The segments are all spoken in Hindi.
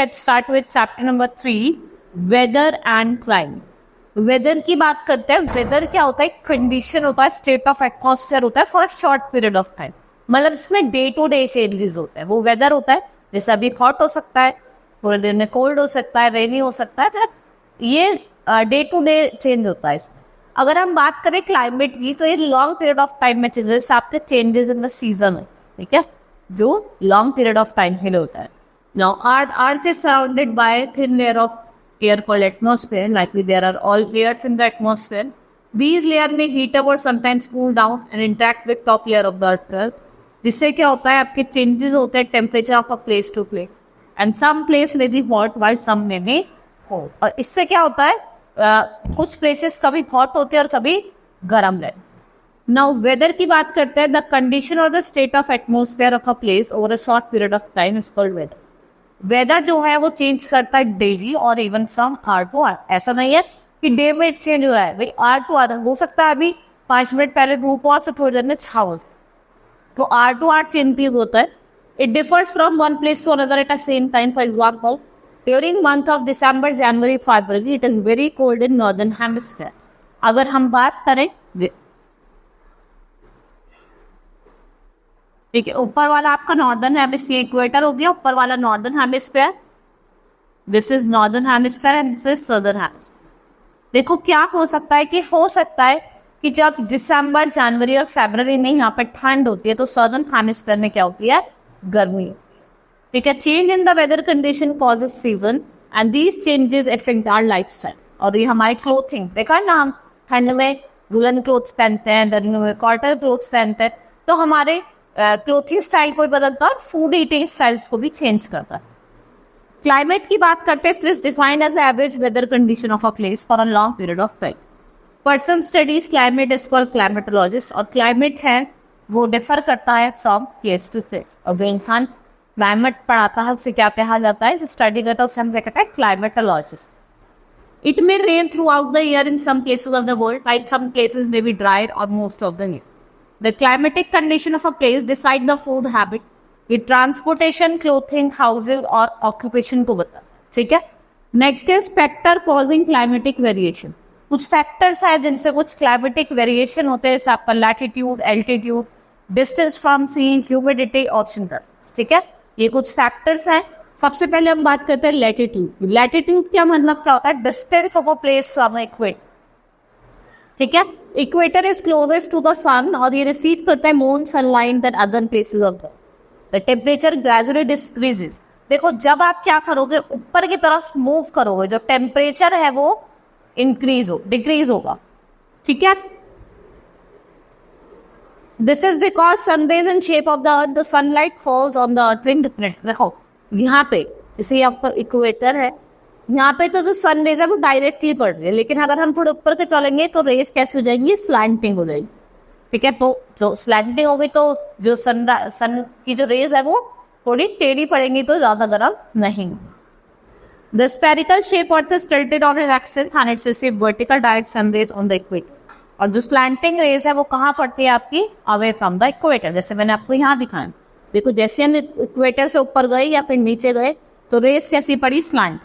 Let's start with chapter number 3, weather and climate. Weather की बात करते हैं। वेदर क्या होता है? कंडीशन होता है, स्टेट ऑफ एटमॉस्फेयर होता है for a short period of time. मतलब इसमें डे टू डे चेंजेस होते हैं, वो वेदर होता है। जैसे अभी हॉट हो सकता है, थोड़े दिन में कोल्ड हो सकता है, रेनी हो सकता है, तो ये डे टू डे चेंज होता है इसमें। अगर हम बात करें क्लाइमेट की, तो ये लॉन्ग पीरियड ऑफ टाइम में चेंजेस, आपके चेंजेस इन द सीजन है, ठीक है, जो लॉन्ग पीरियड ऑफ टाइम के लिए होता है। Now earth is surrounded by thin layer of air called atmosphere. Likely there are all layers in the atmosphere. These layer may heat up or sometimes cool down and interact with top layer of the earth. जिससे क्या होता है, आपके चेंजेस होते हैं temperature of a place to place, and some place may be hot while some may be cold. और इससे क्या होता है, कुछ प्लेसेस कभी हॉट होते हैं और कभी गर्म रहते। नाउ वेदर की बात करते हैं। द कंडीशन और the state of atmosphere of a place over a short period of time is called weather. Weather जो है वो चेंज करता है डेली और even from hour to hour. ऐसा नहीं है कि डे में चेंज हो रहा है, भाई आवर टू आवर हो सकता है। अभी 5 मिनट पहले धूप और फिर थोड़ी देर में छाव, तो आवर टू आवर चेंज होता है। It differs from one place to another at the same time. For example, during month of December, January, February it is very cold in northern hemisphere. अगर हम बात करें, ठीक है, ऊपर वाला आपका नॉर्दर्न हेमिस्फीयर, इक्वेटर हो गया, ऊपर वाला northern hemisphere, this is northern hemisphere and this is southern hemisphere. देखो क्या हो सकता है कि जब दिसंबर, जनवरी और फरवरी में यहाँ पर ठंड होती है, तो सदर्न हेमिस्फीयर में क्या होती है, गर्मी। ठीक है, change in the weather condition causes season and these changes affect our lifestyle. और ये हमारी क्लोथिंग, देखा ना, हम ठंड में वुलन क्लोथ्स पहनते हैं, गर्मी में कॉटन क्लोथ्स पहनते हैं, तो हमारे क्लोथिंग स्टाइल को भी बदलता है और फूड ईटिंग स्टाइल्स को भी चेंज करता है। क्लाइमेट की बात करते हैं। It defined as average weather condition of a place for a long period of time. Person studies climate is called climatologist. और क्लाइमेट है वो डिफर करता है फ्रॉम प्लेस टू प्लेस। और जो इंसान क्लाइमेट पढ़ाता है उसे क्या कहा जाता है, जो स्टडी करता है उसे हम क्या कहते हैं, climatologist. It may rain throughout the year in some places of the world, like some places may be dry और most of the year. The climatic condition of a place decide the food habit, ये transportation, clothing, housing और occupation को बताता है, ठीक है। Next is factor causing climatic variation. कुछ फैक्टर्स है जिनसे कुछ क्लाइमेटिक वेरिएशन होते हैं, जैसे आपका latitude, altitude, distance from sea, humidity, option, ठीक है। ये कुछ फैक्टर्स हैं। सबसे पहले हम बात करते हैं लैटिट्यूड। लैटिट्यूड क्या मतलब क्या होता है, distance of a place from equator, ठीक है। Equator is closest to the sun और ये रिसीव करता है more sunlight than other places of the temperature gradually decreases. देखो जब आप क्या करोगे, ऊपर की तरफ मूव करोगे, जो टेम्परेचर है वो डिक्रीज होगा, ठीक है। This is because sun rays in shape of the earth, the sunlight falls on the earth in different. देखो यहाँ पे जैसे ये आपका इक्वेटर है, यहाँ पे तो जो सन रेज है वो डायरेक्टली पड़ रही है, लेकिन अगर हम थोड़े ऊपर से चलेंगे तो रेज कैसे हो जाएंगी, स्लैंटिंग हो जाएगी, ठीक है। तो जो स्लैंटिंग होगी तो जो सन की जो रेज है वो थोड़ी टेढ़ी पड़ेंगी, तो ज्यादा गर्म नहीं। The spherical shape earth is tilted on its axis and its receive vertical direct sun rays on the equator. और जो स्लैंटिंग रेज है वो कहाँ पड़ती है आपकी, अवे फ्रॉम द इक्वेटर। जैसे मैंने आपको यहाँ दिखाया, देखो जैसे हम इक्वेटर से ऊपर गए या फिर नीचे गए तो रेज कैसी पड़ी, slant.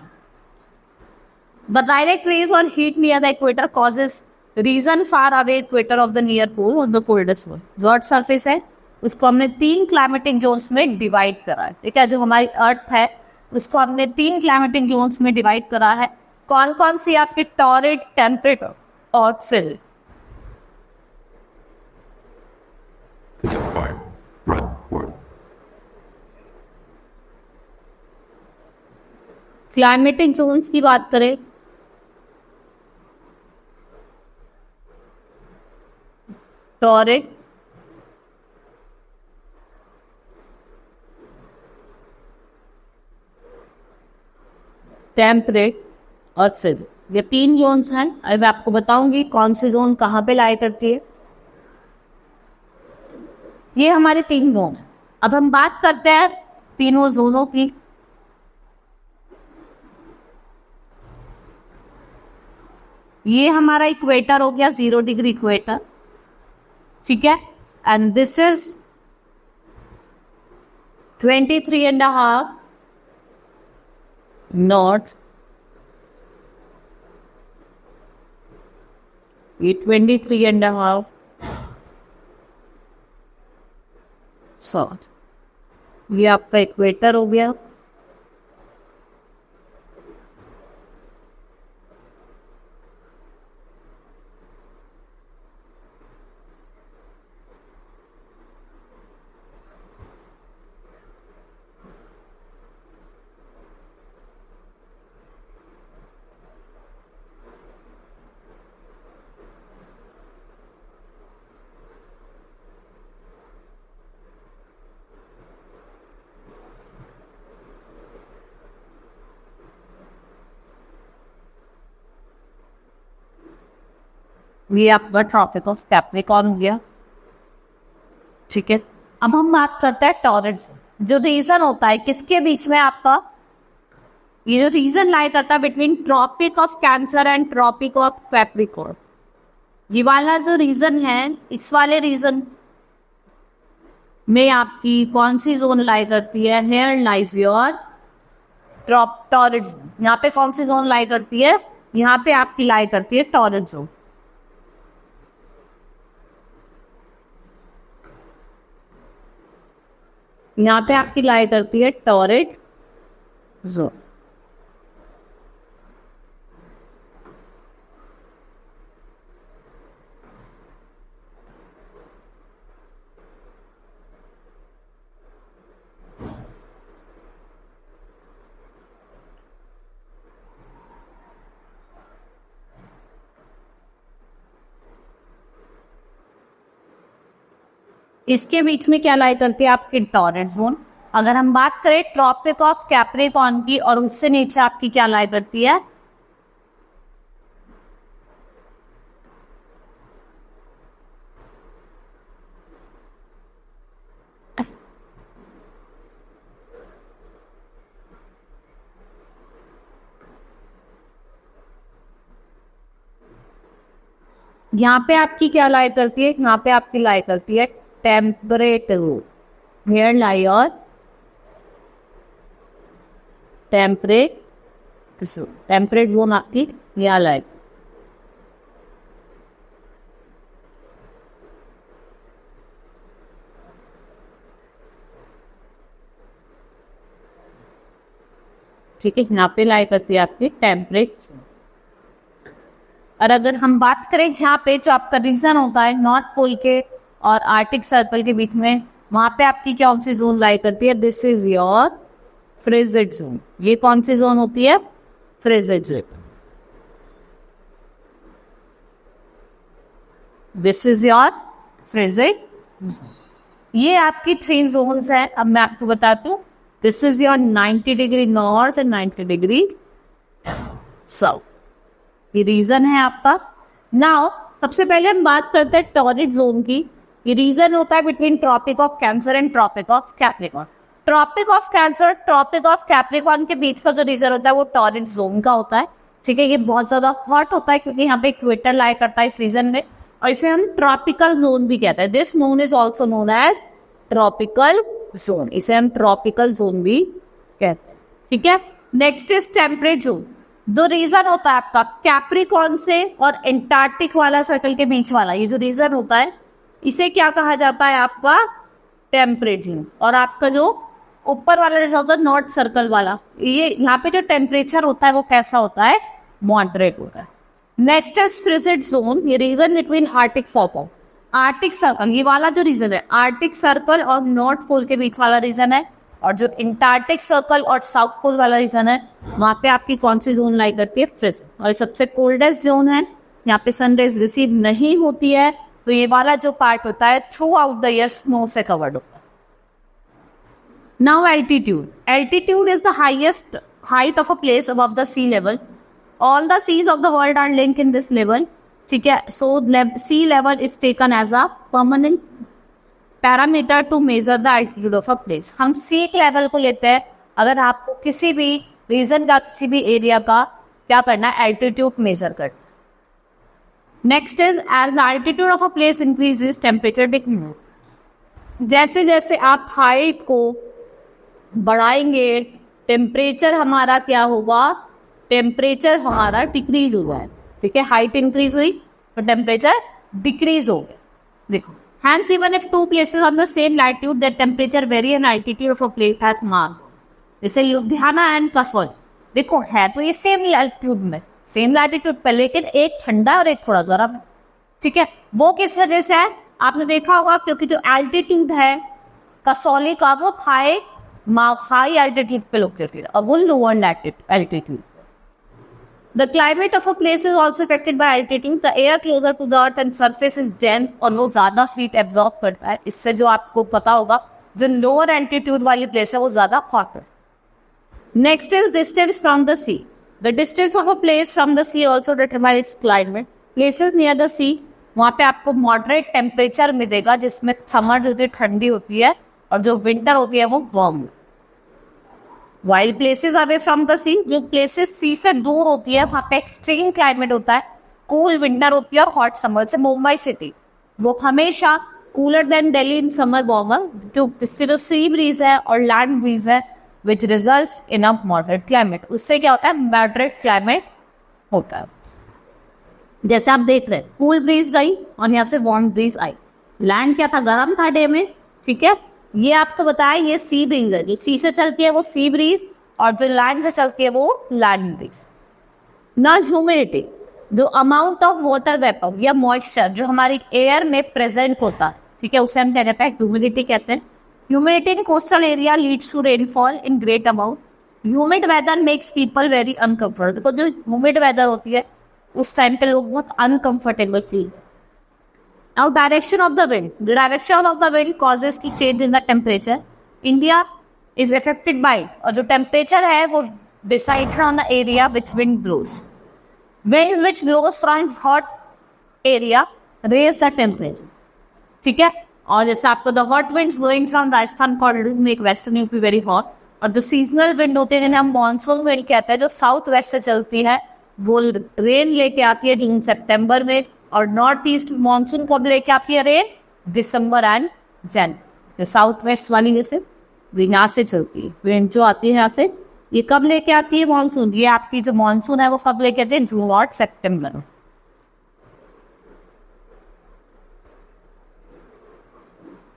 The direct rays or heat near the equator causes region far away equator of the near pole on the coldest one। जो अर्थ सरफेस है उसको हमने 3 क्लाइमेटिक जोन्स में डिवाइड करा है, ठीक है। जो हमारी अर्थ है उसको हमने 3 क्लाइमेटिक जोन्स में डिवाइड करा है। कौन कौन सी, आपके टॉरिड, टेम्परेट और फ्रिल। क्लाइमेटिक जोन्स की बात करें, टॉरिड, टेम्परेट और फ्रिल, ये 3 जोन्स हैं। अब मैं आपको बताऊंगी कौन सी जोन कहाँ पे लाई करती है। ये हमारे 3 जोन है। अब हम बात करते हैं तीनों जोनों की। ये हमारा इक्वेटर हो गया, 0 डिग्री इक्वेटर, ठीक है। एंड दिस इज 23.5 नॉर्थ, ये 23.5 साउथ। ये आपका इक्वेटर हो गया। ये आपका ट्रॉपिक ऑफ कैप्रिकॉर्न हो गया। ठीक है, अब हम बात करते हैं टॉरस। जो रीजन होता है किसके बीच में आपका, ये जो रीजन लाई करता है between tropic of Cancer and tropic of Capricorn, ये वाला जो रीजन है, इस वाले रीजन में आपकी कौन सी जोन लाई करती है? Here lies your torrid. यहाँ पे कौन सी जोन लाई करती है? यहाँ पे आपकी लाई करती है टॉरस जोन। यहाँ पे आपकी लाई करती है टॉरिड जोन। इसके बीच में क्या लाई करती है? आपकी टॉरस जोन। अगर हम बात करें ट्रॉपिक ऑफ कैप्रिकॉर्न की, और उससे नीचे आपकी क्या लाई करती है? यहाँ पे आपकी क्या लाई करती है? यहाँ पे आपकी लाई करती है टेम्परेट जोन। हेयर लाई और टेम्परेट जोन आपकी यहाँ लाई। ठीक है, यहाँ पे लाई करती है आपकी टेम्परेट जोन। और अगर हम बात करें यहाँ पे जो आपका रीजन होता है नॉर्थ पोल के और आर्टिक सर्कल के बीच में, वहां पे आपकी कौन सी जोन लाई करती है? This is your frigid zone. ये कौन सी जोन होती है? Frigid zone. This is your frigid. ये आपकी 3 जोन्स है। अब मैं आपको बताती हूँ, this is your 90 degree north and 90 degree south. ये रीजन है आपका। नाउ सबसे पहले हम बात करते हैं टॉरिड जोन की। ये रीजन होता है between tropic of Cancer and tropic of Capricorn. Tropic of Cancer, tropic of Capricorn के बीच का जो रीजन होता है वो टॉरिड जोन का होता है। ठीक है, ये बहुत ज्यादा हॉट होता है क्योंकि यहाँ पे इक्वेटर लाई करता है इस रीजन में, और इसे हम ट्रॉपिकल जोन भी कहते हैं। This zone is also known as tropical zone. इसे हम ट्रॉपिकल जोन भी कहते हैं। ठीक है, नेक्स्ट इज टेम्परेट जोन। दो रीजन होता है आपका कैप्रिकॉर्न से और एंटार्क्टिक वाला सर्कल के बीच वाला, ये जो रीजन होता है इसे क्या कहा जाता है? आपका टेम्परेट जोन। और आपका जो ऊपर वाला रीजन होता है नॉर्थ सर्कल वाला, ये यहाँ पे जो टेम्परेचर होता है वो कैसा होता है? मॉडरेट होता है। Next is frigid zone. ये region between arctic circle, arctic circle ये वाला जो रीजन है आर्टिक सर्कल और नॉर्थ पोल के बीच वाला रीजन है। और जो इंटार्क्टिक सर्कल और साउथ पोल वाला रीजन है वहां पे आपकी कौन सी जोन लाई करती है? फ्रिजिड। और सबसे कोल्डेस्ट जोन है, यहाँ पे सनराइज रिसीव नहीं होती है, तो ये वाला जो पार्ट होता है throughout the year snow से कवर्ड होता है। Now altitude. Altitude is the highest height of a place above the sea level. All the seas of the world are link in this level. ठीक है, so sea level is taken as a permanent parameter to measure the altitude of a place. हम सी लेवल को लेते हैं अगर आपको किसी भी रीजन का, किसी भी एरिया का क्या करना है? एल्टीट्यूड मेजर करना। Next is as the altitude of a place increases temperature decrease. जैसे जैसे आप हाइट को बढ़ाएंगे टेम्परेचर हमारा क्या होगा, टेम्परेचर हमारा डिक्रीज हो जाएगा, ठीक है, हाइट इंक्रीज हुई तो टेम्परेचर डिक्रीज हो गया। देखो, hence even if two places on the same latitude their temperature vary and altitude of a place has marked, जैसे लुधियाना एंड कसौल, देखो है तो ये सेम लैटिट्यूड में, सेम लैटिट्यूड पे, लेकिन एक ठंडा और एक थोड़ा गर्म है, ठीक है। वो किस वजह से है, आपने देखा होगा क्योंकि जो एल्टीट्यूड है कसौली का वो हाई एल्टीट्यूड पे लोकेटेड है और वो lower altitude. The climate of a place is also affected by altitude. The air closer to the earth and surface is dense और वो ज़्यादा हीट एब्जॉर्ब करता है, इससे जो आपको पता होगा जो लोअर एल्टीट्यूड वाली प्लेस है वो ज़्यादा हॉट है। Next is distance from the sea. The distance of a place from the sea also determine its climate. Places near the sea, वहाँ पे आपको मॉडरेट टेम्परेचर मिलेगा जिसमें समर जो ठंडी होती है और जो विंटर होती है वो warm. While places away from the sea, जो प्लेसेस सी से दूर होती है वहाँ पे एक्सट्रीम क्लाइमेट होता है, कूल विंटर होती है और हॉट समर। से मुंबई सिटी वो हमेशा cooler than Delhi in summer, warmer, जिससे जो सी ब्रीज है और लैंड ब्रीज है which results in a moderate climate. उससे क्या होता है, मॉडरेट क्लाइमेट होता है। जैसे आप देख रहे हैं कूल ब्रीज गई और यहाँ से वार्म ब्रीज आई, लैंड क्या था, गर्म था डे में, ठीक है। ये आपको बताया ये सी ब्रीज है, जो सी से चलती है वो सी ब्रीज और जो लैंड से चलती है वो लैंड ब्रीज। ना ह्यूमिडिटी, जो अमाउंट ऑफ वाटर वेपर या मॉइस्चर जो हमारी एयर में प्रेजेंट होता है, ठीक है, उसे हम क्या कहते हैं, ह्यूमिडिटी कहते हैं। Humidity in coastal area leads to rainfall in great amount. Humid weather makes people very uncomfortable. देखो जो ह्यूमिड वेदर होती है उस टाइम पे लोग बहुत uncomfortable feel. Now direction of the wind. The direction of the wind causes to change in the temperature. India is affected by, और जो temperature है वो decided on the area which wind blows. Winds which blows from hot area raise the temperature. ठीक है, और जैसे आपको the hot winds blowing from Rajasthan corridor make western UP very hot, और जो seasonal wind होते हैं जिन्हें हम मानसून विंड कहते हैं जो साउथ वेस्ट से चलती है वो रेन लेके आती है जून सितंबर में, और नॉर्थ ईस्ट मानसून कब लेके आती है rain, December and January. South west वाली जैसे यहाँ से चलती है विंड जो आती है यहाँ से, ये कब लेके आती है मानसून, ये आपकी जो मानसून है वो कब लेके आती है, जून और सितंबर।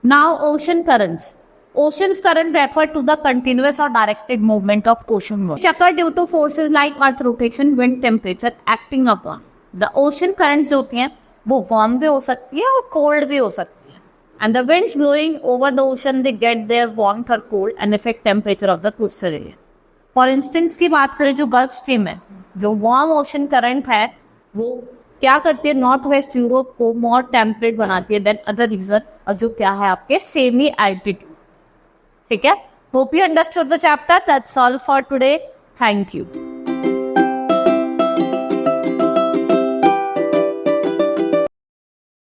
Now ocean currents. Ocean's current refer to the continuous or directed movement of ocean water, which occur due to forces like earth rotation, wind, temperature acting upon. The ocean currents जो होती हैं वो warm भी हो सकती है और cold भी हो सकती है. And the winds blowing over the ocean they get their warmth or cold and affect temperature of the coastal area. For instance की बात करें जो गल्फ स्ट्रीम है, जो warm ocean current है वो क्या करती है, नॉर्थ वेस्ट यूरोप को मोर टेम्परेट बनाती है देन अदर रीजन, और जो क्या है आपके सेमी एल्टीट्यूड, ठीक है। Hope you understood the chapter. That's all for today. Thank you.